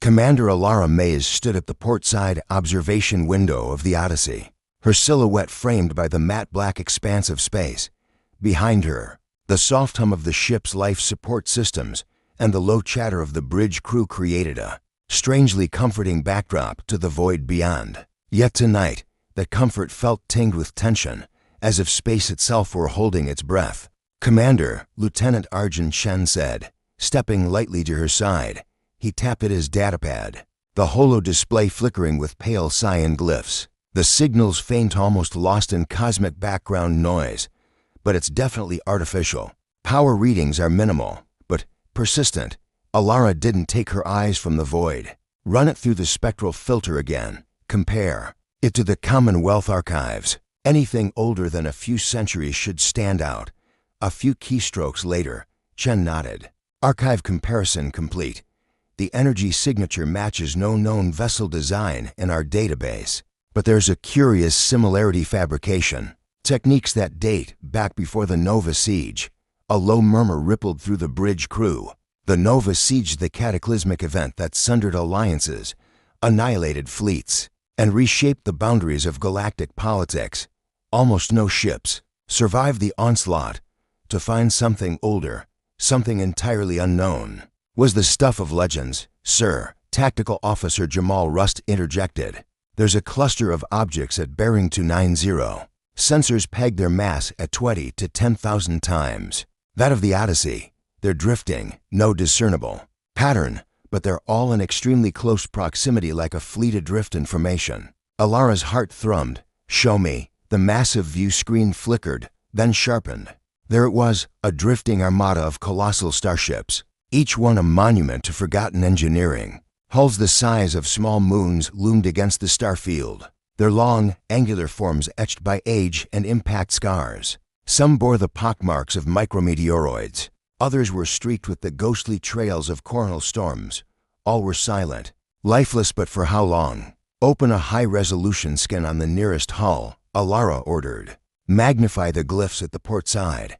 Commander Alara Mays stood at the portside observation window of the Odyssey, her silhouette framed by the matte black expanse of space. Behind her, the soft hum of the ship's life support systems and the low chatter of the bridge crew created a strangely comforting backdrop to the void beyond. Yet tonight, that comfort felt tinged with tension, as if space itself were holding its breath. "Commander," Lieutenant Arjun Chen said, stepping lightly to her side. He tapped at his datapad, the holo display flickering with pale cyan glyphs. The signal's faint, almost lost in cosmic background noise, but it's definitely artificial. Power readings are minimal, but persistent. Alara didn't take her eyes from the void. Run it through the spectral filter again. Compare it to the Commonwealth archives. Anything older than a few centuries should stand out. A few keystrokes later, Chen nodded. Archive comparison complete. The energy signature matches no known vessel design in our database. But there's a curious similarity: fabrication techniques that date back before the Nova siege. A low murmur rippled through the bridge crew. The Nova siege, the cataclysmic event that sundered alliances, annihilated fleets, and reshaped the boundaries of galactic politics. Almost no ships survived the onslaught. To find something older, something entirely unknown, was the stuff of legends, sir, Tactical Officer Jamal Rust interjected. There's a cluster of objects at bearing 290. Sensors peg their mass at 20 to 10,000 times that of the Odyssey. They're drifting, no discernible pattern, but they're all in extremely close proximity, like a fleet adrift in formation. Alara's heart thrummed. "Show me." The massive view screen flickered, then sharpened. There it was, a drifting armada of colossal starships, each one a monument to forgotten engineering. Hulls the size of small moons loomed against the starfield, their long, angular forms etched by age and impact scars. Some bore the pockmarks of micrometeoroids. Others were streaked with the ghostly trails of coronal storms. All were silent, lifeless, but for how long? "Open a high-resolution scan on the nearest hull," Alara ordered. "Magnify the glyphs at the port side.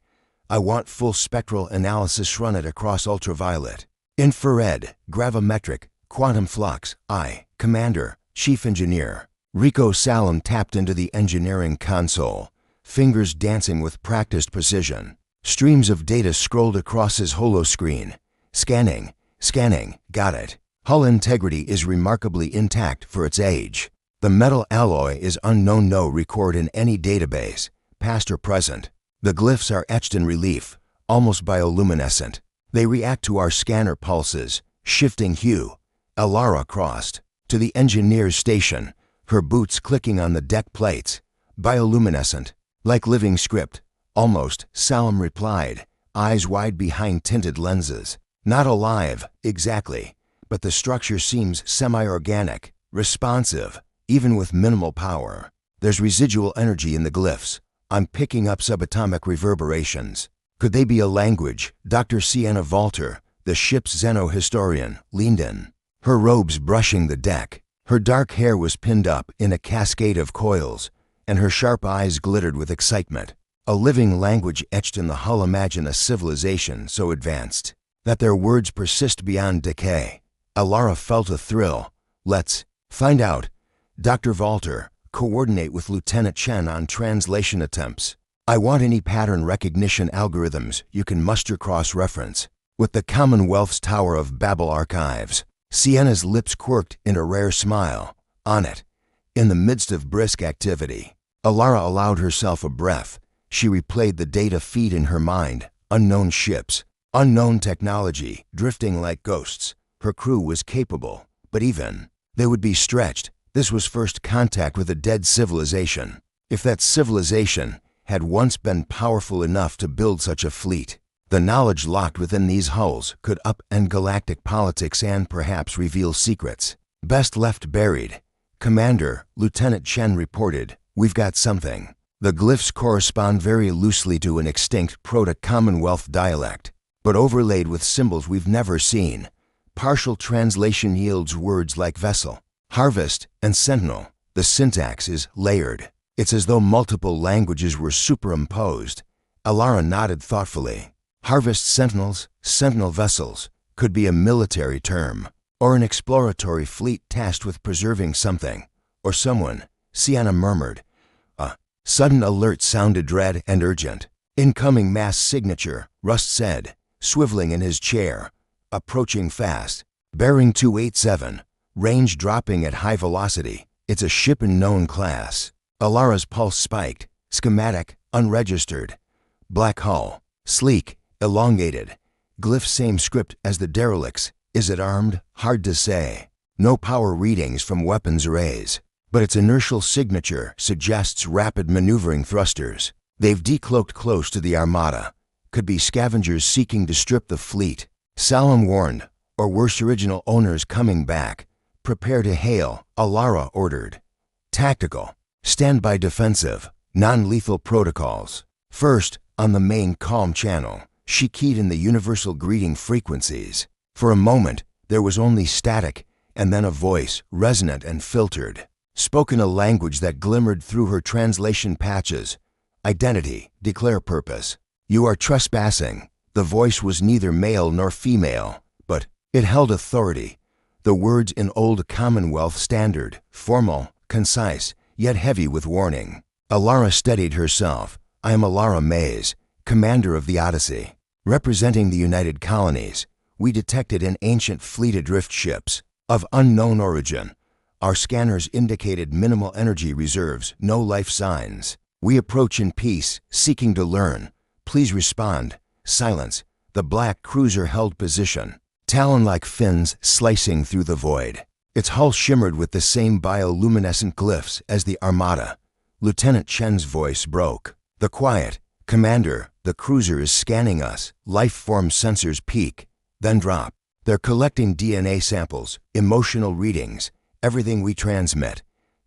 I want full spectral analysis. Run it across ultraviolet, infrared, gravimetric, quantum flux." "Aye, Commander." Chief Engineer Rico Salem tapped into the engineering console, fingers dancing with practiced precision. Streams of data scrolled across his holoscreen. Scanning. Got it. Hull integrity is remarkably intact for its age. The metal alloy is unknown. No record in any database, past or present. The glyphs are etched in relief, almost bioluminescent. They react to our scanner pulses, shifting hue. Alara crossed to the engineer's station, her boots clicking on the deck plates. "Bioluminescent, like living script." "Almost," Salem replied, eyes wide behind tinted lenses. "Not alive, exactly, but the structure seems semi-organic, responsive, even with minimal power. There's residual energy in the glyphs. I'm picking up subatomic reverberations. Could they be a language?" Dr. Sienna Valter, the ship's xenohistorian, leaned in, her robes brushing the deck. Her dark hair was pinned up in a cascade of coils, and her sharp eyes glittered with excitement. "A living language etched in the hull. Imagine a civilization so advanced that their words persist beyond decay." Alara felt a thrill. "Let's find out." Dr. Valter, coordinate with Lieutenant Chen on translation attempts. "I want any pattern recognition algorithms you can muster. Cross-reference with the Commonwealth's Tower of Babel archives." Sienna's lips quirked in a rare smile. "On it." In the midst of brisk activity, Alara allowed herself a breath. She replayed the data feed in her mind. Unknown ships, unknown technology, drifting like ghosts. Her crew was capable, but even they would be stretched. This was first contact with a dead civilization. If that civilization had once been powerful enough to build such a fleet, the knowledge locked within these hulls could upend galactic politics and perhaps reveal secrets best left buried. "Commander," Lieutenant Chen reported, "we've got something." The glyphs correspond very loosely to an extinct Proto-Commonwealth dialect, but overlaid with symbols we've never seen. Partial translation yields words like vessel, harvest, and sentinel. The syntax is layered. It's as though multiple languages were superimposed. Alara nodded thoughtfully. Harvest sentinels, sentinel vessels, could be a military term. Or an exploratory fleet tasked with preserving something, or someone, Sienna murmured. A sudden alert sounded dread and urgent. Incoming mass signature, Rust said, swiveling in his chair. Approaching fast. Bearing 287. Range dropping at high velocity. It's a ship in known class. Alara's pulse spiked. Schematic, unregistered. Black hull. Sleek, elongated. Glyph same script as the derelicts. Is it armed? Hard to say. No power readings from weapons arrays. But its inertial signature suggests rapid maneuvering thrusters. They've decloaked close to the Armada. Could be scavengers seeking to strip the fleet. Salem warned, or worse, original owners coming back. Prepare to hail, Alara ordered. Tactical. Standby defensive. Non-lethal protocols. First, on the main calm channel, she keyed in the universal greeting frequencies. For a moment, there was only static, and then a voice, resonant and filtered, spoken a language that glimmered through her translation patches. Identity, declare purpose. You are trespassing. The voice was neither male nor female, but it held authority. The words in old Commonwealth standard, formal, concise, yet heavy with warning. Alara steadied herself. I am Alara Mays, commander of the Odyssey. Representing the United Colonies, we detected an ancient fleet adrift ships of unknown origin. Our scanners indicated minimal energy reserves, no life signs. We approach in peace, seeking to learn. Please respond. Silence. The black cruiser held position, talon-like fins slicing through the void. Its hull shimmered with the same bioluminescent glyphs as the Armada. Lieutenant Chen's voice broke. The quiet. Commander, the cruiser is scanning us. Life form sensors peak, then drop. They're collecting DNA samples, emotional readings, everything we transmit.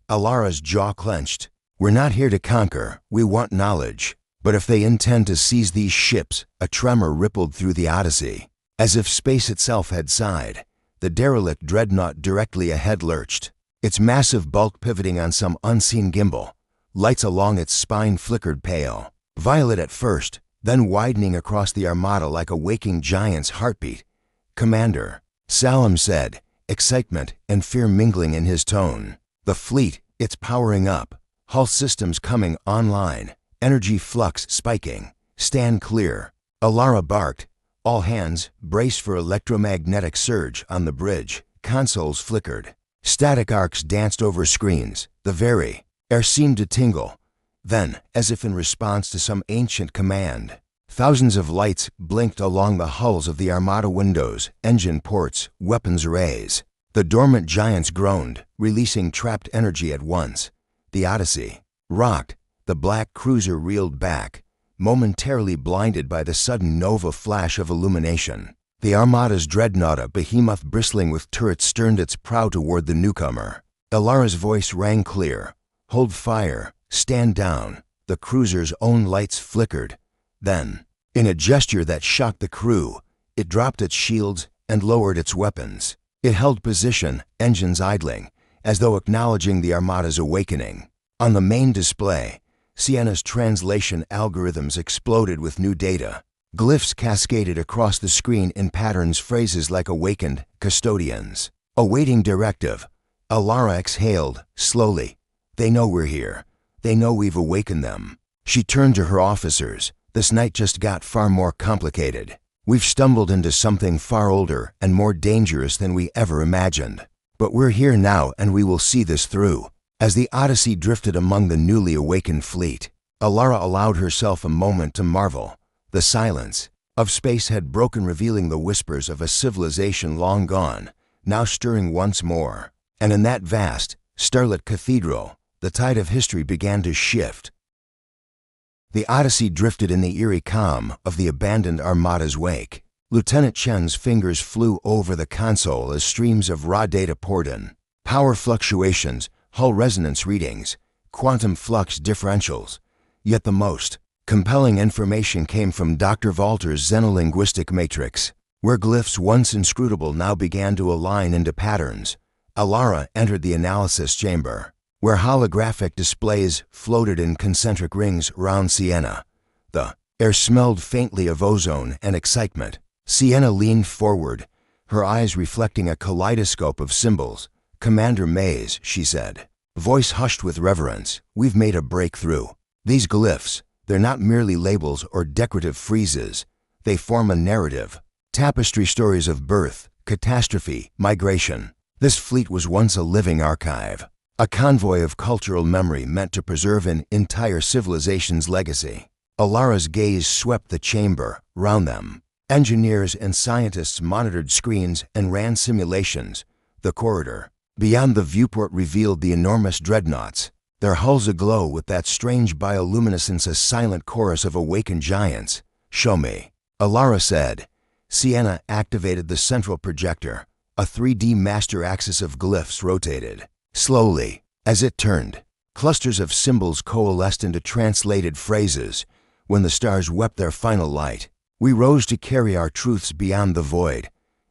Alara's jaw clenched. We're not here to conquer, we want knowledge. But if they intend to seize these ships, a tremor rippled through the Odyssey. As if space itself had sighed, the derelict dreadnought directly ahead lurched, its massive bulk pivoting on some unseen gimbal. Lights along its spine flickered pale, violet at first, then widening across the Armada like a waking giant's heartbeat. Commander, Salem said, excitement and fear mingling in his tone. The fleet, it's powering up. Hull systems coming online. Energy flux spiking. Stand clear. Alara barked. All hands, brace for electromagnetic surge on the bridge. Consoles flickered. Static arcs danced over screens. The air seemed to tingle. Then, as if in response to some ancient command, thousands of lights blinked along the hulls of the Armada windows, engine ports, weapons arrays. The dormant giants groaned, releasing trapped energy at once. The Odyssey rocked. The black cruiser reeled back, momentarily blinded by the sudden nova flash of illumination. The Armada's dreadnought, a behemoth bristling with turrets, sterned its prow toward the newcomer. Alara's voice rang clear. Hold fire. Stand down. The cruiser's own lights flickered. Then, in a gesture that shocked the crew, it dropped its shields and lowered its weapons. It held position, engines idling, as though acknowledging the Armada's awakening. On the main display, Sienna's translation algorithms exploded with new data. Glyphs cascaded across the screen in patterns, phrases like awakened custodians. Awaiting directive. Alara exhaled, slowly. They know we're here. They know we've awakened them. She turned to her officers. This night just got far more complicated. We've stumbled into something far older and more dangerous than we ever imagined. But we're here now and we will see this through. As the Odyssey drifted among the newly awakened fleet, Alara allowed herself a moment to marvel. The silence of space had broken, revealing the whispers of a civilization long gone, now stirring once more. And in that vast, starlit cathedral, the tide of history began to shift. The Odyssey drifted in the eerie calm of the abandoned Armada's wake. Lieutenant Chen's fingers flew over the console as streams of raw data poured in. Power fluctuations, hull resonance readings, quantum flux differentials. Yet the most compelling information came from Dr. Valter's xenolinguistic matrix, where glyphs once inscrutable now began to align into patterns. Alara entered the analysis chamber, where holographic displays floated in concentric rings round Sienna. The air smelled faintly of ozone and excitement. Sienna leaned forward, her eyes reflecting a kaleidoscope of symbols. "Commander Mays," she said, voice hushed with reverence, "we've made a breakthrough. These glyphs, they're not merely labels or decorative friezes. They form a narrative. Tapestry stories of birth, catastrophe, migration. This fleet was once a living archive, a convoy of cultural memory meant to preserve an entire civilization's legacy." Alara's gaze swept the chamber, round them. Engineers and scientists monitored screens and ran simulations. The corridor beyond the viewport revealed the enormous dreadnoughts, their hulls aglow with that strange bioluminescence, a silent chorus of awakened giants. "Show me," Alara said. Sienna activated the central projector. A 3D master axis of glyphs rotated. Slowly, as it turned, clusters of symbols coalesced into translated phrases. "When the stars wept their final light, we rose to carry our truths beyond the void.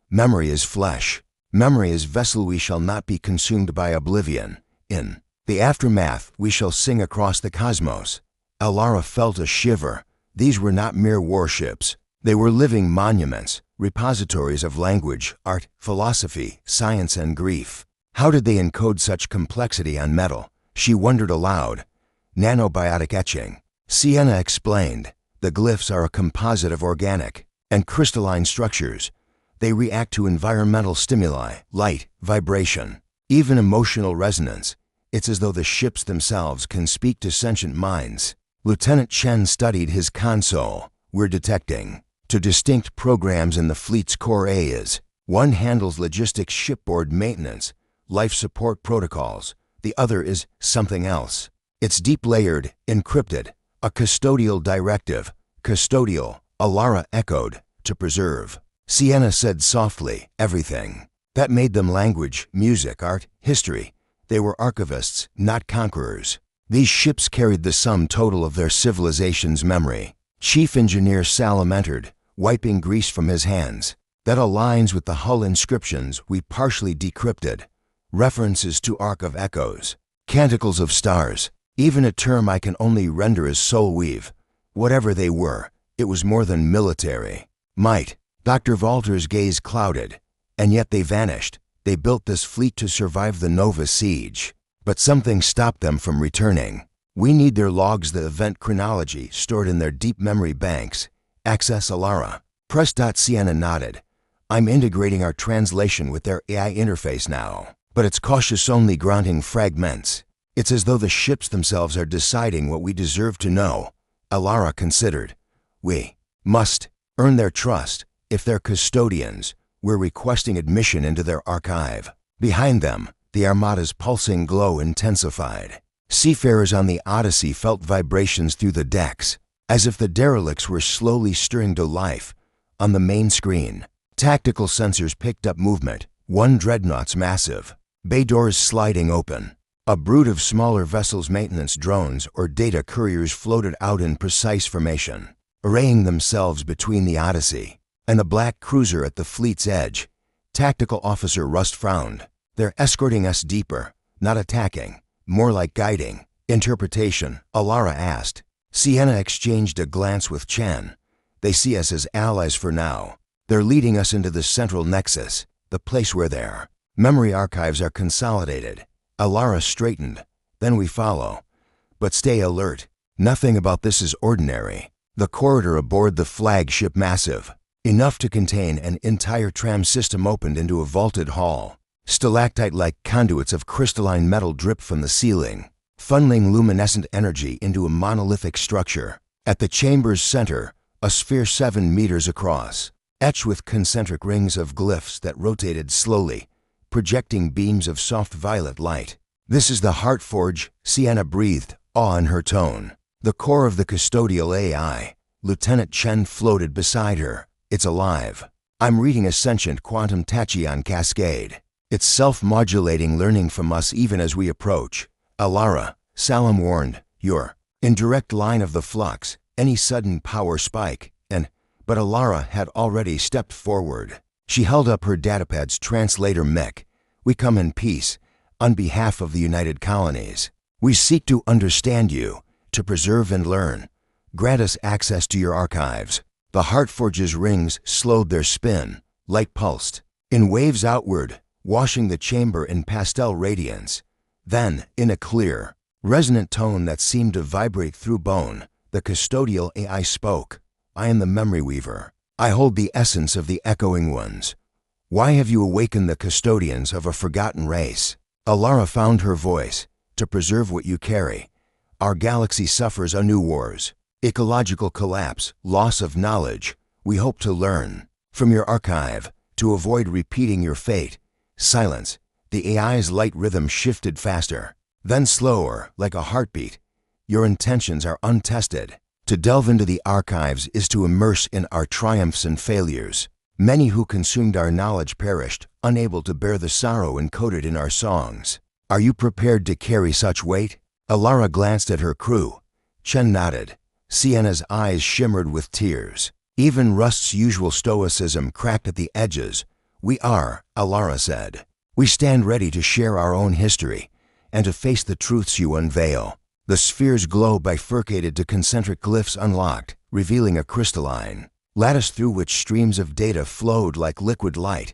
Memory is flesh. Memory is vessel. We shall not be consumed by oblivion. In the aftermath, we shall sing across the cosmos." Alara felt a shiver. These were not mere warships. They were living monuments, repositories of language, art, philosophy, science, and grief. How did they encode such complexity on metal? She wondered aloud. "Nanobiotic etching," Sienna explained. "The glyphs are a composite of organic and crystalline structures. They react to environmental stimuli, light, vibration, even emotional resonance. It's as though the ships themselves can speak to sentient minds." Lieutenant Chen studied his console. "We're detecting two distinct programs in the fleet's core areas. One handles logistics, shipboard maintenance, life support protocols. The other is something else. It's deep-layered, encrypted, a custodial directive." "Custodial," Alara echoed. "To preserve," Sienna said softly. "Everything." That made them language, music, art, history. They were archivists, not conquerors. These ships carried the sum total of their civilization's memory. Chief Engineer Salem entered, wiping grease from his hands. "That aligns with the hull inscriptions we partially decrypted. References to Ark of Echoes, Canticles of Stars, even a term I can only render as soul weave. Whatever they were, it was more than military might." Dr. Walter's gaze clouded. "And yet they vanished. They built this fleet to survive the Nova siege. But something stopped them from returning. We need their logs, the event chronology stored in their deep memory banks. Access Alara." Sienna nodded. "I'm integrating our translation with their AI interface now. But it's cautious, only granting fragments. It's as though the ships themselves are deciding what we deserve to know." Alara considered. "We must earn their trust. If they're custodians, we're requesting admission into their archive." Behind them, the Armada's pulsing glow intensified. Seafarers on the Odyssey felt vibrations through the decks, as if the derelicts were slowly stirring to life. On the main screen, tactical sensors picked up movement. One dreadnought's massive bay doors sliding open. A brood of smaller vessels, maintenance drones or data couriers, floated out in precise formation, arraying themselves between the Odyssey and the black cruiser at the fleet's edge. Tactical Officer Rust frowned. "They're escorting us deeper, not attacking, more like guiding." "Interpretation?" Alara asked. Sienna exchanged a glance with Chen. "They see us as allies for now. They're leading us into the central nexus, the place where their memory archives are consolidated." Alara straightened. "Then we follow. But stay alert. Nothing about this is ordinary." The corridor aboard the flagship, massive, enough to contain an entire tram system, opened into a vaulted hall. Stalactite-like conduits of crystalline metal drip from the ceiling, funneling luminescent energy into a monolithic structure. At the chamber's center, a sphere 7 meters across, etched with concentric rings of glyphs that rotated slowly, projecting beams of soft violet light. "This is the Heart Forge," Sienna breathed, awe in her tone. "The core of the custodial AI." Lieutenant Chen floated beside her. "It's alive. I'm reading a sentient quantum tachyon cascade. It's self-modulating, learning from us even as we approach." "Alara," Salem warned, "you're in direct line of the flux. Any sudden power spike, and..." But Alara had already stepped forward. She held up her datapad's translator mic. "We come in peace, on behalf of the United Colonies. We seek to understand you, to preserve and learn. Grant us access to your archives." The Heartforge's rings slowed their spin. Light pulsed. in waves outward, washing the chamber in pastel radiance. Then, in a clear, resonant tone that seemed to vibrate through bone, the custodial AI spoke. I am the memory weaver. I hold the essence of the echoing ones. Why have you awakened the custodians of a forgotten race? Alara found her voice. To preserve what you carry. Our galaxy suffers anew wars, ecological collapse, loss of knowledge. We hope to learn from your archive to avoid repeating your fate. Silence. The AI's light rhythm shifted faster, then slower, like a heartbeat. Your intentions are untested. To delve into the archives is to immerse in our triumphs and failures. Many who consumed our knowledge perished, unable to bear the sorrow encoded in our songs. Are you prepared to carry such weight? Alara glanced at her crew. Chen nodded. Sienna's eyes shimmered with tears. Even Rust's usual stoicism cracked at the edges. We are, Alara said. We stand ready to share our own history and to face the truths you unveil. The sphere's glow bifurcated to concentric glyphs unlocked, revealing a crystalline lattice through which streams of data flowed like liquid light.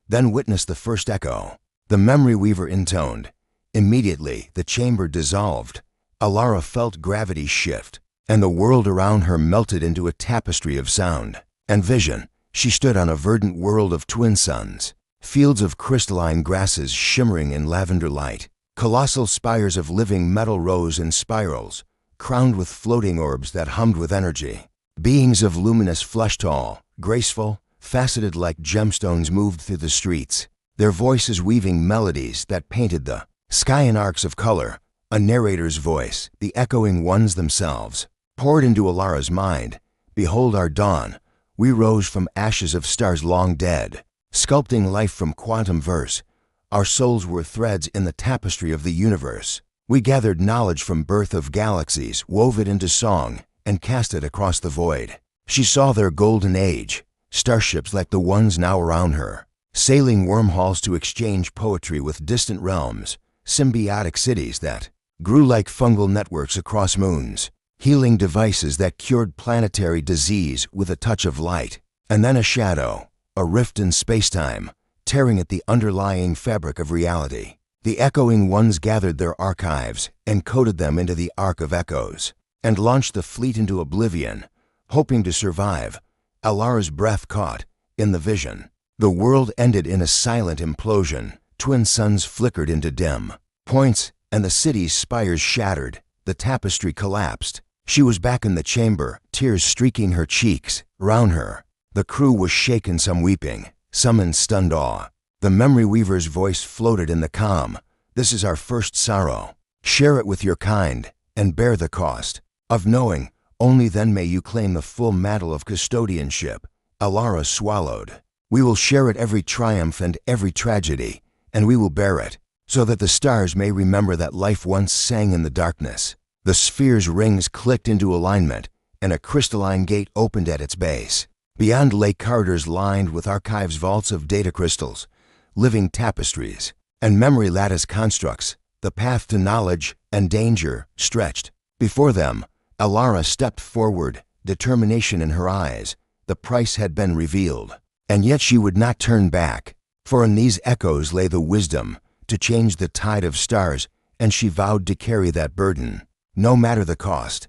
Then witnessed the first echo. The memory weaver intoned. Immediately, the chamber dissolved. Alara felt gravity shift, and the world around her melted into a tapestry of sound and vision. She stood on a verdant world of twin suns, fields of crystalline grasses shimmering in lavender light. Colossal spires of living metal rose in spirals, crowned with floating orbs that hummed with energy. Beings of luminous flesh tall, graceful, faceted like gemstones moved through the streets, their voices weaving melodies that painted the sky in arcs of color. A narrator's voice, the echoing ones themselves, poured into Alara's mind. Behold our dawn. We rose from ashes of stars long dead, sculpting life from quantum verse. Our souls were threads in the tapestry of the universe. We gathered knowledge from birth of galaxies, wove it into song, and cast it across the void. She saw their golden age, starships like the ones now around her, sailing wormholes to exchange poetry with distant realms, symbiotic cities that grew like fungal networks across moons, healing devices that cured planetary disease with a touch of light. And then a shadow, a rift in spacetime, tearing at the underlying fabric of reality. The echoing ones gathered their archives, encoded them into the Ark of Echoes, and launched the fleet into oblivion, hoping to survive. Alara's breath caught in the vision. The world ended in a silent implosion. Twin suns flickered into dim points, and the city's spires shattered. The tapestry collapsed. She was back in the chamber, tears streaking her cheeks. Round her, the crew was shaken, some weeping, some in stunned awe. The memory weaver's voice floated in the calm. This is our first sorrow. Share it with your kind, and bear the cost of knowing. Only then may you claim the full mantle of custodianship. Alara swallowed. We will share it, every triumph and every tragedy, and we will bear it, so that the stars may remember that life once sang in the darkness. The sphere's rings clicked into alignment, and a crystalline gate opened at its base. Beyond lay corridors lined with archives, vaults of data crystals, living tapestries, and memory lattice constructs. The path to knowledge and danger stretched before them. Alara stepped forward, determination in her eyes. The price had been revealed, and yet she would not turn back, for in these echoes lay the wisdom to change the tide of stars, and she vowed to carry that burden, no matter the cost.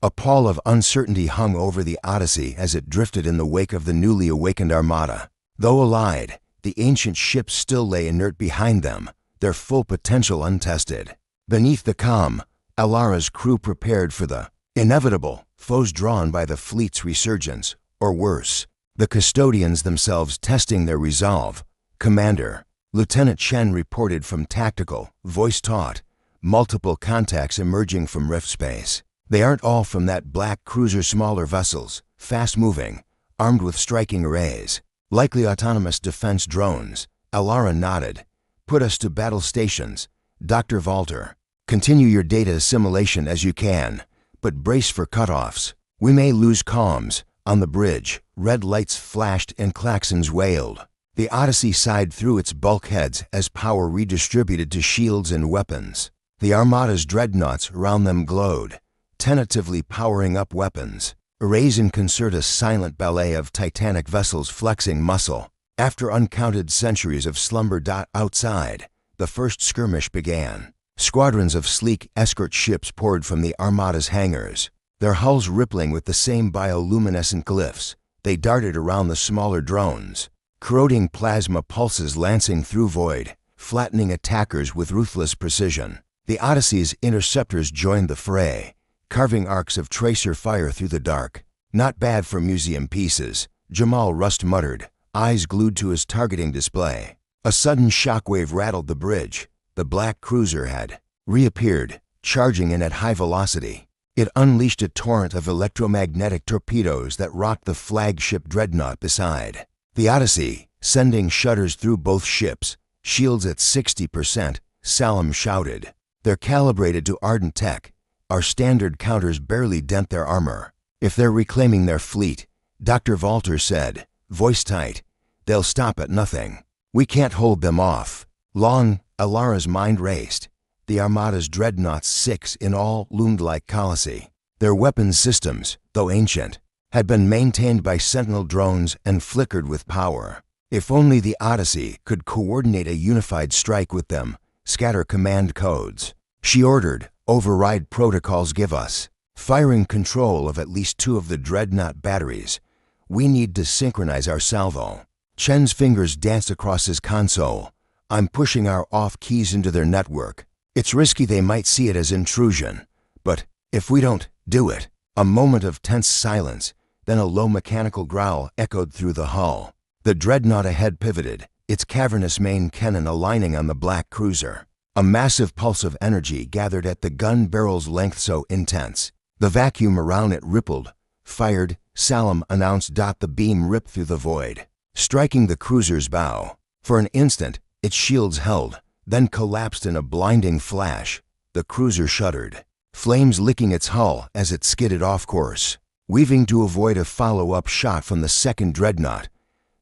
A pall of uncertainty hung over the Odyssey as it drifted in the wake of the newly awakened armada. Though allied, the ancient ships still lay inert behind them, their full potential untested. Beneath the calm, Alara's crew prepared for the inevitable, foes drawn by the fleet's resurgence, or worse, the custodians themselves testing their resolve. Commander, Lieutenant Chen reported from tactical, voice taut, multiple contacts emerging from rift space. They aren't all from that black cruiser, smaller vessels, fast-moving, armed with striking arrays, likely autonomous defense drones. Alara nodded. Put us to battle stations, Dr. Valter. Continue your data assimilation as you can, but brace for cutoffs. We may lose comms. On the bridge, red lights flashed and klaxons wailed. The Odyssey sighed through its bulkheads as power redistributed to shields and weapons. The Armada's dreadnoughts around them glowed, tentatively powering up weapons. Arrays in concert, a silent ballet of titanic vessels flexing muscle. After uncounted centuries of slumber. Outside, the first skirmish began. Squadrons of sleek escort ships poured from the Armada's hangars, their hulls rippling with the same bioluminescent glyphs. They darted around the smaller drones, corroding plasma pulses lancing through void, flattening attackers with ruthless precision. The Odyssey's interceptors joined the fray, carving arcs of tracer fire through the dark. "Not bad for museum pieces," Jamal Rust muttered, eyes glued to his targeting display. A sudden shockwave rattled the bridge. The black cruiser had reappeared, charging in at high velocity. It unleashed a torrent of electromagnetic torpedoes that rocked the flagship dreadnought beside. The Odyssey, sending shudders through both ships, shields at 60%, Salam shouted. "They're calibrated to ardent tech. Our standard counters barely dent their armor. If they're reclaiming their fleet," Dr. Valter said, voice tight, "they'll stop at nothing. We can't hold them off." Long, Alara's mind raced. The Armada's dreadnoughts, 6 in all, loomed like colossi. Their weapons systems, though ancient, had been maintained by sentinel drones and flickered with power. If only the Odyssey could coordinate a unified strike with them, scatter command codes. She ordered, "Override protocols, give us firing control of at least 2 of the dreadnought batteries. We need to synchronize our salvo." Chen's fingers danced across his console. "I'm pushing our off keys into their network. It's risky, they might see it as intrusion. But if we don't do it..." A moment of tense silence, then a low mechanical growl echoed through the hull. The dreadnought ahead pivoted, its cavernous main cannon aligning on the black cruiser. A massive pulse of energy gathered at the gun barrel's length, so intense the vacuum around it rippled. "Fired," Salam announced. The beam ripped through the void, striking the cruiser's bow. For an instant, its shields held, then collapsed in a blinding flash. The cruiser shuddered, flames licking its hull as it skidded off course. Weaving to avoid a follow-up shot from the second dreadnought,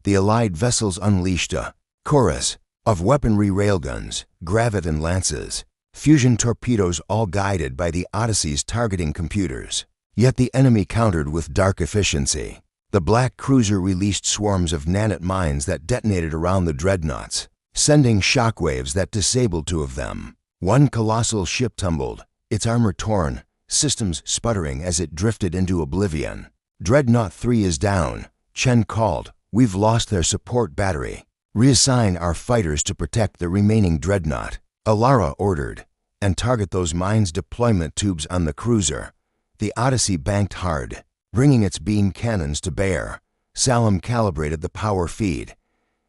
the Allied vessels unleashed a chorus of weaponry: railguns, graviton lances, fusion torpedoes, all guided by the Odyssey's targeting computers. Yet the enemy countered with dark efficiency. The black cruiser released swarms of nanite mines that detonated around the dreadnoughts, sending shockwaves that disabled 2 of them. One colossal ship tumbled, its armor torn, systems sputtering as it drifted into oblivion. "Dreadnought 3 is down," Chen called. "We've lost their support battery. Reassign our fighters to protect the remaining dreadnought," Alara ordered, "and target those mines deployment tubes on the cruiser." The Odyssey banked hard, bringing its beam cannons to bear. Salam calibrated the power feed.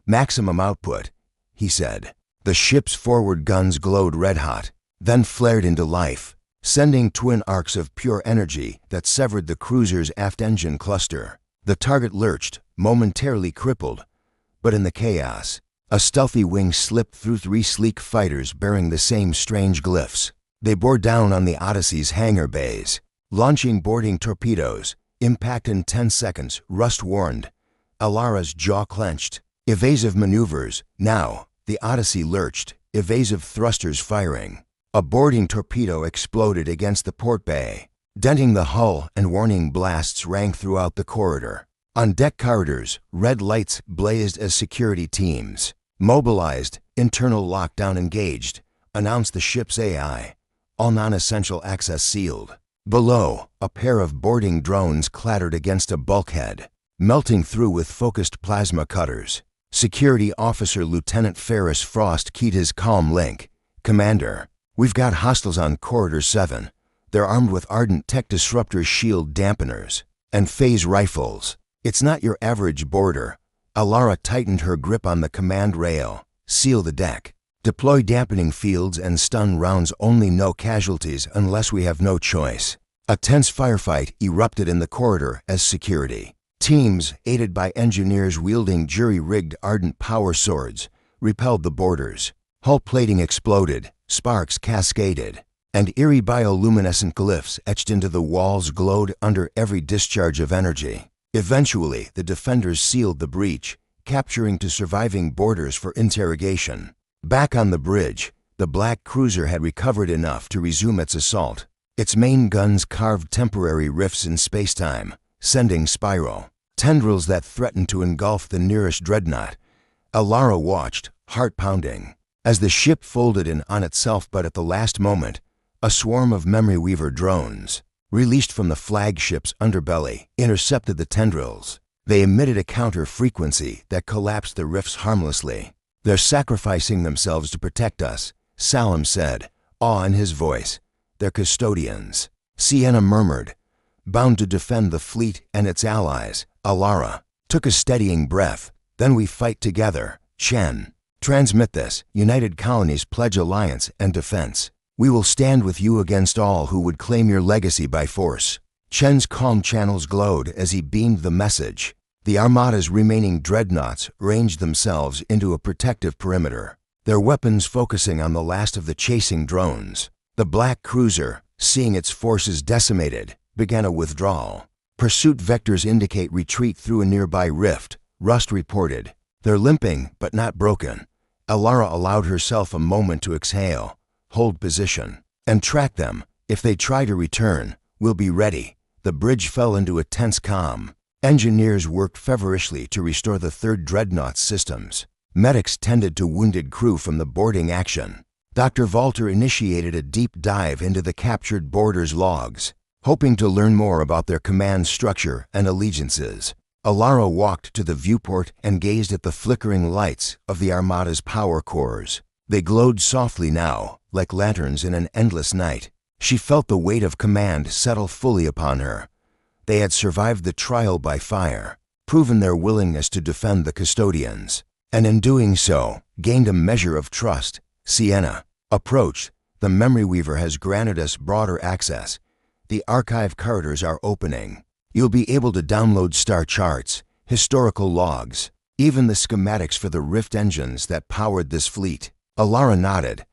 "Maximum output," he said. The ship's forward guns glowed red-hot, then flared into life, sending twin arcs of pure energy that severed the cruiser's aft engine cluster. The target lurched, momentarily crippled, but in the chaos, a stealthy wing slipped through 3 sleek fighters bearing the same strange glyphs. They bore down on the Odyssey's hangar bays, launching boarding torpedoes. "Impact in 10 seconds, Rust warned." Alara's jaw clenched. "Evasive maneuvers, now." The Odyssey lurched, evasive thrusters firing. A boarding torpedo exploded against the port bay, denting the hull, and warning blasts rang throughout the corridor. On deck corridors, red lights blazed as security teams, "Mobilized, internal lockdown engaged," announced the ship's AI. "All non-essential access sealed." Below, a pair of boarding drones clattered against a bulkhead, melting through with focused plasma cutters. Security Officer Lieutenant Ferris Frost keyed his calm link. "Commander, we've got hostiles on Corridor 7. They're armed with ardent tech disruptor shield dampeners and phase rifles. It's not your average boarder." Alara tightened her grip on the command rail. "Seal the deck. Deploy dampening fields and stun rounds only. No casualties unless we have no choice." A tense firefight erupted in the corridor as security teams, aided by engineers wielding jury-rigged ardent power swords, repelled the boarders. Hull plating exploded, sparks cascaded, and eerie bioluminescent glyphs etched into the walls glowed under every discharge of energy. Eventually, the defenders sealed the breach, capturing 2 surviving boarders for interrogation. Back on the bridge, the black cruiser had recovered enough to resume its assault. Its main guns carved temporary rifts in spacetime, sending spiral tendrils that threatened to engulf the nearest dreadnought. Alara watched, heart pounding, as the ship folded in on itself, but at the last moment, a swarm of memory weaver drones, released from the flagship's underbelly, intercepted the tendrils. They emitted a counter-frequency that collapsed the rifts harmlessly. "They're sacrificing themselves to protect us," Salim said, awe in his voice. "They're custodians," Sienna murmured. "Bound to defend the fleet and its allies." Alara took a steadying breath. "Then we fight together." Chen, transmit this. United Colonies pledge alliance and defense. We will stand with you against all who would claim your legacy by force. Chen's calm channels glowed as he beamed the message. The Armada's remaining dreadnoughts ranged themselves into a protective perimeter, their weapons focusing on the last of the chasing drones. The black cruiser, seeing its forces decimated, began a withdrawal. "Pursuit vectors indicate retreat through a nearby rift," Rust reported. "They're limping, but not broken." Alara allowed herself a moment to exhale. "Hold position and track them. If they try to return, we'll be ready." The bridge fell into a tense calm. Engineers worked feverishly to restore the third dreadnought's systems. Medics tended to wounded crew from the boarding action. Dr. Valter initiated a deep dive into the captured boarders' logs, hoping to learn more about their command structure and allegiances. Alara walked to the viewport and gazed at the flickering lights of the Armada's power cores. They glowed softly now, like lanterns in an endless night. She felt the weight of command settle fully upon her. They had survived the trial by fire, proven their willingness to defend the custodians, and in doing so, gained a measure of trust. Sienna approached. "The Memory Weaver has granted us broader access. The archive corridors are opening. You'll be able to download star charts, historical logs, even the schematics for the Rift engines that powered this fleet." Alara nodded.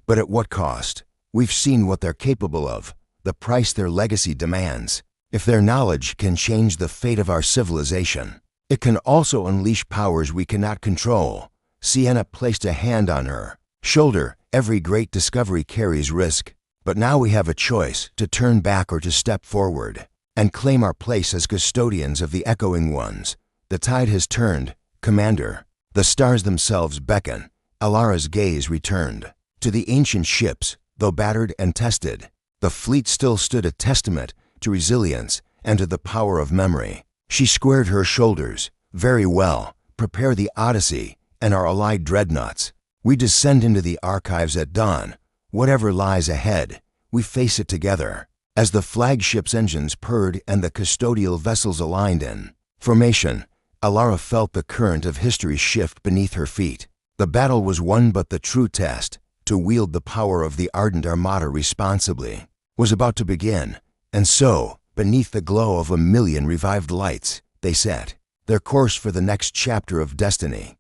"But at what cost? We've seen what they're capable of, the price their legacy demands. If their knowledge can change the fate of our civilization, it can also unleash powers we cannot control." Sienna placed a hand on her shoulder. "Every great discovery carries risk, but now we have a choice: to turn back or to step forward and claim our place as custodians of the echoing ones. The tide has turned, Commander." The stars themselves beckon. Alara's gaze returned to the ancient ships. Though battered and tested, the fleet still stood a testament to resilience and to the power of memory. She squared her shoulders. "Very well. Prepare the Odyssey and our allied dreadnoughts. We descend into the archives at dawn. Whatever lies ahead, we face it together." As the flagship's engines purred and the custodial vessels aligned in formation, Alara felt the current of history shift beneath her feet. The battle was won, but the true test, to wield the power of the ardent Armada responsibly, was about to begin. And so, beneath the glow of a million revived lights, they set their course for the next chapter of destiny.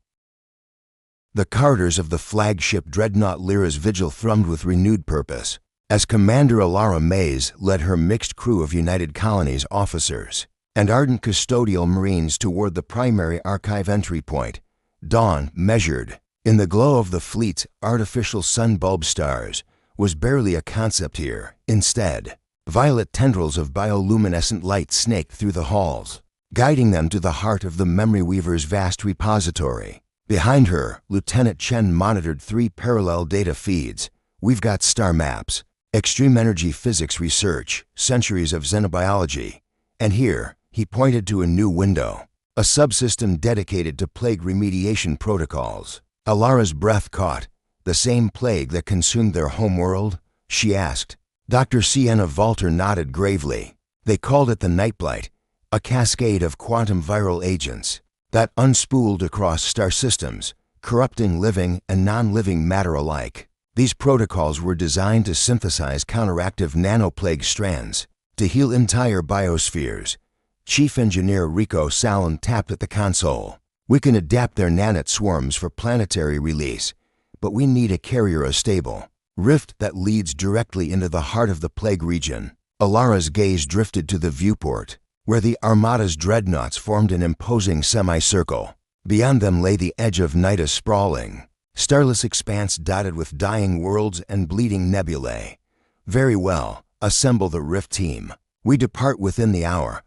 The corridors of the flagship dreadnought Lyra's vigil thrummed with renewed purpose, as Commander Alara Mays led her mixed crew of United Colonies officers and ardent custodial Marines toward the primary archive entry point. Dawn measured in the glow of the fleet's artificial sun bulb stars was barely a concept here. Instead, violet tendrils of bioluminescent light snaked through the halls, guiding them to the heart of the Memory Weaver's vast repository. Behind her, Lieutenant Chen monitored 3 parallel data feeds. "We've got star maps, extreme energy physics research, centuries of xenobiology, and here," he pointed to a new window, "a subsystem dedicated to plague remediation protocols." Alara's breath caught. "The same plague that consumed their homeworld?" she asked. Dr. Sienna Valter nodded gravely. "They called it the Nightblight, a cascade of quantum viral agents that unspooled across star systems, corrupting living and non-living matter alike. These protocols were designed to synthesize counteractive nanoplague strands to heal entire biospheres." Chief Engineer Rico Salin tapped at the console. "We can adapt their nanite swarms for planetary release, but we need a carrier stable rift that leads directly into the heart of the plague region." Alara's gaze drifted to the viewport, where the Armada's dreadnoughts formed an imposing semicircle. Beyond them lay the edge of night, a sprawling, starless expanse dotted with dying worlds and bleeding nebulae. "Very well. Assemble the rift team. We depart within the hour."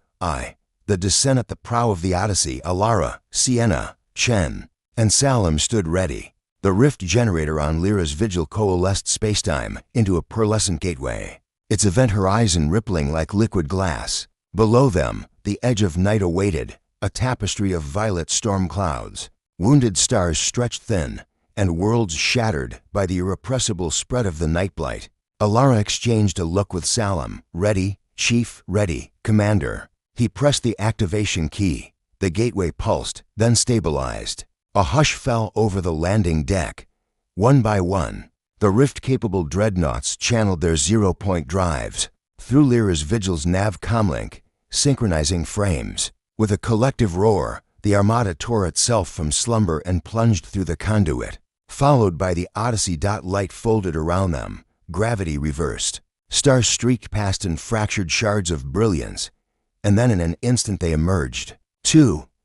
The descent at the prow of the Odyssey. Alara, Sienna, Chen, and Salem stood ready. The rift generator on Lyra's vigil coalesced spacetime into a pearlescent gateway, its event horizon rippling like liquid glass. Below them, the edge of night awaited, a tapestry of violet storm clouds. Wounded stars stretched thin, and worlds shattered by the irrepressible spread of the nightblight. Alara exchanged a look with Salem. Ready, Chief, ready, Commander. He pressed the activation key. The gateway pulsed, then stabilized. A hush fell over the landing deck. One by one, the rift-capable dreadnoughts channeled their zero-point drives through Lyra's Vigil's nav comlink, synchronizing frames. With a collective roar, the Armada tore itself from slumber and plunged through the conduit, followed by the Odyssey. Light folded around them, gravity reversed. Stars streaked past in fractured shards of brilliance, and then in an instant they emerged.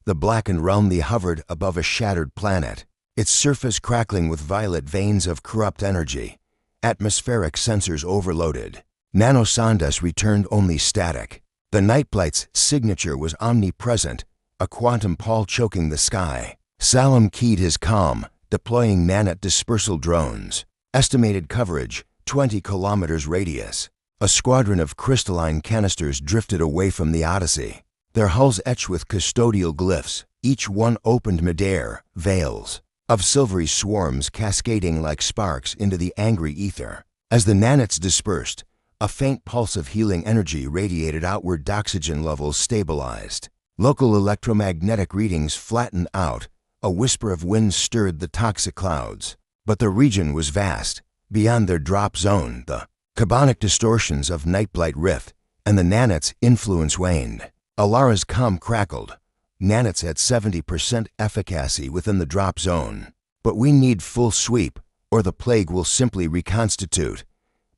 The blackened realm. They hovered above a shattered planet, its surface crackling with violet veins of corrupt energy. Atmospheric sensors overloaded. Nanosondas returned only static. The Nightblight's signature was omnipresent, a quantum pall choking the sky. Salem keyed his comm, deploying nanet dispersal drones. Estimated coverage, 20 kilometers radius. A squadron of crystalline canisters drifted away from the Odyssey, their hulls etched with custodial glyphs, each one opened midair, veils of silvery swarms cascading like sparks into the angry ether. As the nanets dispersed, a faint pulse of healing energy radiated outward. Oxygen levels stabilized. Local electromagnetic readings flattened out. A whisper of wind stirred the toxic clouds. But the region was vast. Beyond their drop zone, the carbonic distortions of Nightblight rift, and the nanets' influence waned. Alara's comm crackled. Nanets at 70% efficacy within the drop zone. But we need full sweep, or the plague will simply reconstitute.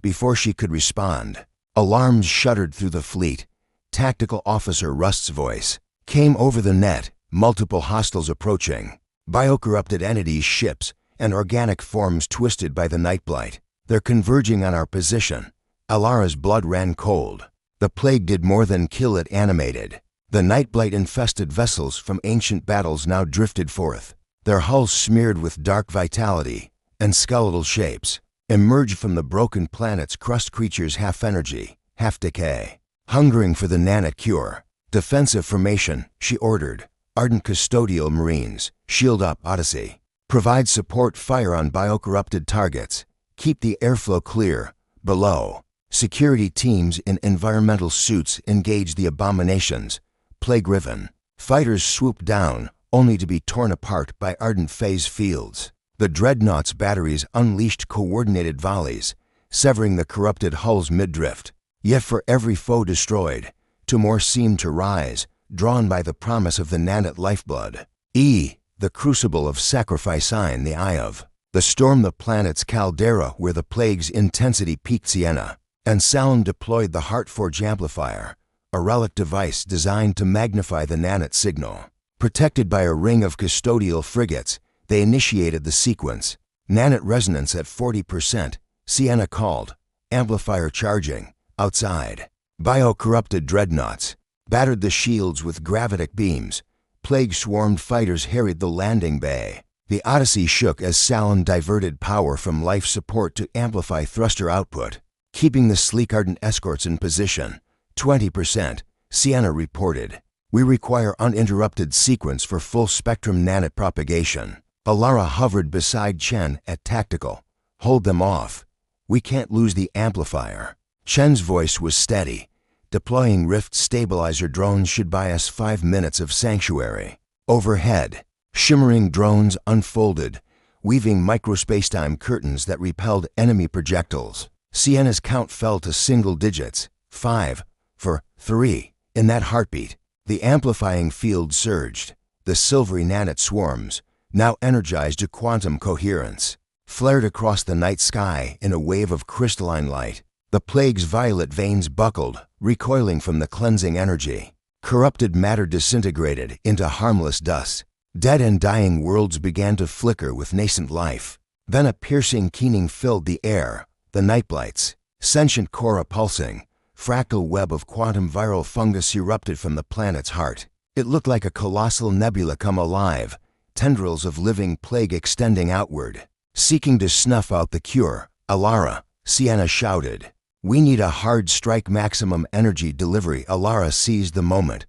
Before she could respond, alarms shuddered through the fleet. Tactical Officer Rust's voice came over the net. Multiple hostiles approaching. Biocorrupted entities, ships, and organic forms twisted by the Nightblight. They're converging on our position. Alara's blood ran cold. The plague did more than kill, it animated. The Nightblight-infested vessels from ancient battles now drifted forth. Their hulls smeared with dark vitality, and skeletal shapes emerged from the broken planet's crust. Creatures half energy, half decay, hungering for the nanet cure. Defensive formation, she ordered. Ardent custodial marines, shield up Odyssey. Provide support fire on biocorrupted targets. Keep the airflow clear. Below, security teams in environmental suits engage the abominations. Plague-riven fighters swoop down, only to be torn apart by ardent phase fields. The dreadnought's batteries unleashed coordinated volleys, severing the corrupted hulls mid-drift. Yet for every foe destroyed, two more seemed to rise, drawn by the promise of the nanet lifeblood. The crucible of sacrifice in the eye of the storm. The planet's caldera where the plague's intensity peaked. Sienna and Salem deployed the Heartforge amplifier, a relic device designed to magnify the nanet signal. Protected by a ring of custodial frigates, they initiated the sequence. Nanet resonance at 40%, Sienna called. Amplifier charging. Outside, biocorrupted dreadnoughts battered the shields with gravitic beams. Plague-swarmed fighters harried the landing bay. The Odyssey shook as Salem diverted power from life support to amplify thruster output, keeping the sleek ardent escorts in position. 20%, Sienna reported. We require uninterrupted sequence for full-spectrum nanet propagation. Alara hovered beside Chen at tactical. Hold them off. We can't lose the amplifier. Chen's voice was steady. Deploying Rift stabilizer drones should buy us 5 minutes of sanctuary. Overhead, shimmering drones unfolded, weaving microspacetime curtains that repelled enemy projectiles. Sienna's count fell to single digits. 5, 4, 3. In that heartbeat, the amplifying field surged. The silvery nanet swarms, now energized to quantum coherence, flared across the night sky in a wave of crystalline light. The plague's violet veins buckled, recoiling from the cleansing energy. Corrupted matter disintegrated into harmless dust. Dead and dying worlds began to flicker with nascent life. Then a piercing keening filled the air. The Nightblights, sentient core a pulsing, fractal web of quantum viral fungus erupted from the planet's heart. It looked like a colossal nebula come alive, tendrils of living plague extending outward. Seeking to snuff out the cure, Alara, Sienna shouted. We need a hard strike maximum energy delivery. Alara seized the moment.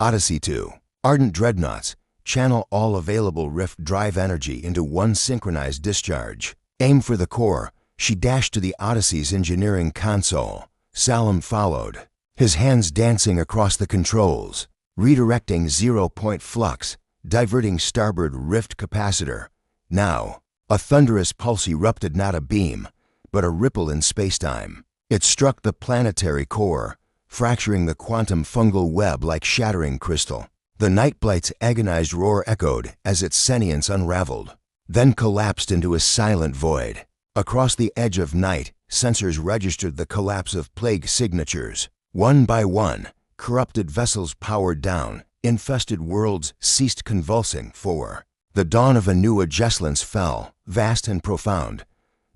Odyssey 2. Ardent dreadnoughts. Channel all available rift drive energy into one synchronized discharge. Aim for the core. She dashed to the Odyssey's engineering console. Salam followed, his hands dancing across the controls, redirecting 0-point flux, diverting starboard rift capacitor. Now, a thunderous pulse erupted, not a beam, but a ripple in spacetime. It struck the planetary core, fracturing the quantum fungal web like shattering crystal. The Nightblight's agonized roar echoed as its sentience unraveled, then collapsed into a silent void. Across the edge of night, sensors registered the collapse of plague signatures. One by one, corrupted vessels powered down, infested worlds ceased convulsing. 4. The dawn of a new adjustance fell, vast and profound.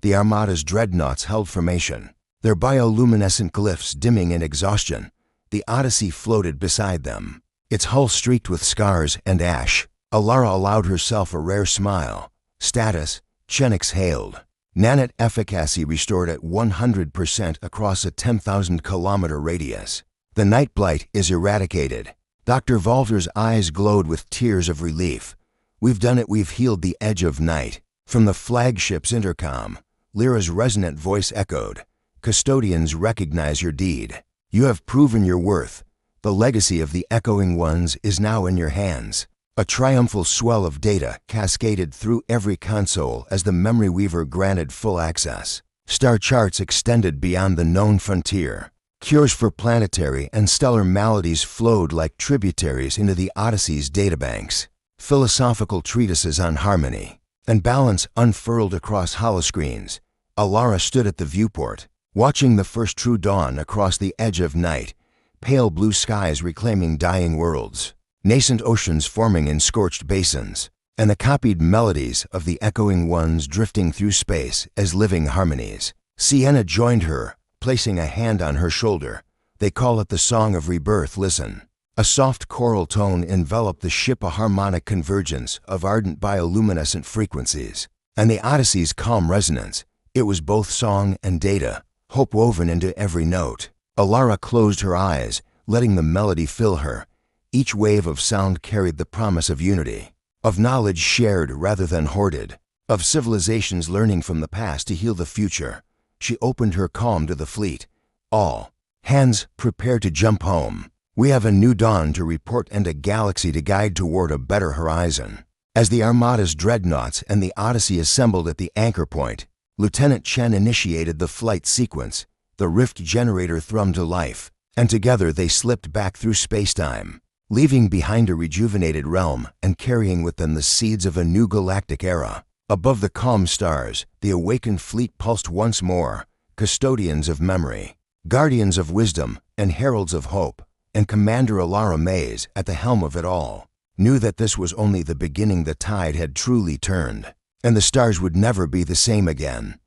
The Armada's dreadnoughts held formation, their bioluminescent glyphs dimming in exhaustion. The Odyssey floated beside them, its hull streaked with scars and ash. Alara allowed herself a rare smile. Status, Chenix hailed. Nanite efficacy restored at 100% across a 10,000-kilometer radius. The Nightblight is eradicated. Dr. Volter's eyes glowed with tears of relief. We've done it, we've healed the edge of night. From the flagship's intercom, Lyra's resonant voice echoed. Custodians recognize your deed. You have proven your worth. The legacy of the Echoing Ones is now in your hands. A triumphal swell of data cascaded through every console as the Memory Weaver granted full access. Star charts extended beyond the known frontier. Cures for planetary and stellar maladies flowed like tributaries into the Odyssey's databanks. Philosophical treatises on harmony and balance unfurled across holoscreens. Alara stood at the viewport, watching the first true dawn across the edge of night, pale blue skies reclaiming dying worlds, nascent oceans forming in scorched basins, and the copied melodies of the Echoing Ones drifting through space as living harmonies. Sienna joined her, placing a hand on her shoulder. They call it the Song of Rebirth. Listen. A soft choral tone enveloped the ship, a harmonic convergence of ardent bioluminescent frequencies, and the Odyssey's calm resonance. It was both song and data, hope woven into every note. Alara closed her eyes, letting the melody fill her. Each wave of sound carried the promise of unity, of knowledge shared rather than hoarded, of civilizations learning from the past to heal the future. She opened her calm to the fleet. All hands, prepare to jump home. We have a new dawn to report and a galaxy to guide toward a better horizon. As the Armada's dreadnoughts and the Odyssey assembled at the anchor point, Lieutenant Chen initiated the flight sequence. The rift generator thrummed to life, and together they slipped back through spacetime, leaving behind a rejuvenated realm and carrying with them the seeds of a new galactic era. Above the calm stars, the awakened fleet pulsed once more, custodians of memory, guardians of wisdom, and heralds of hope. And Commander Alara Mays, at the helm of it all, knew that this was only the beginning. The tide had truly turned, and the stars would never be the same again.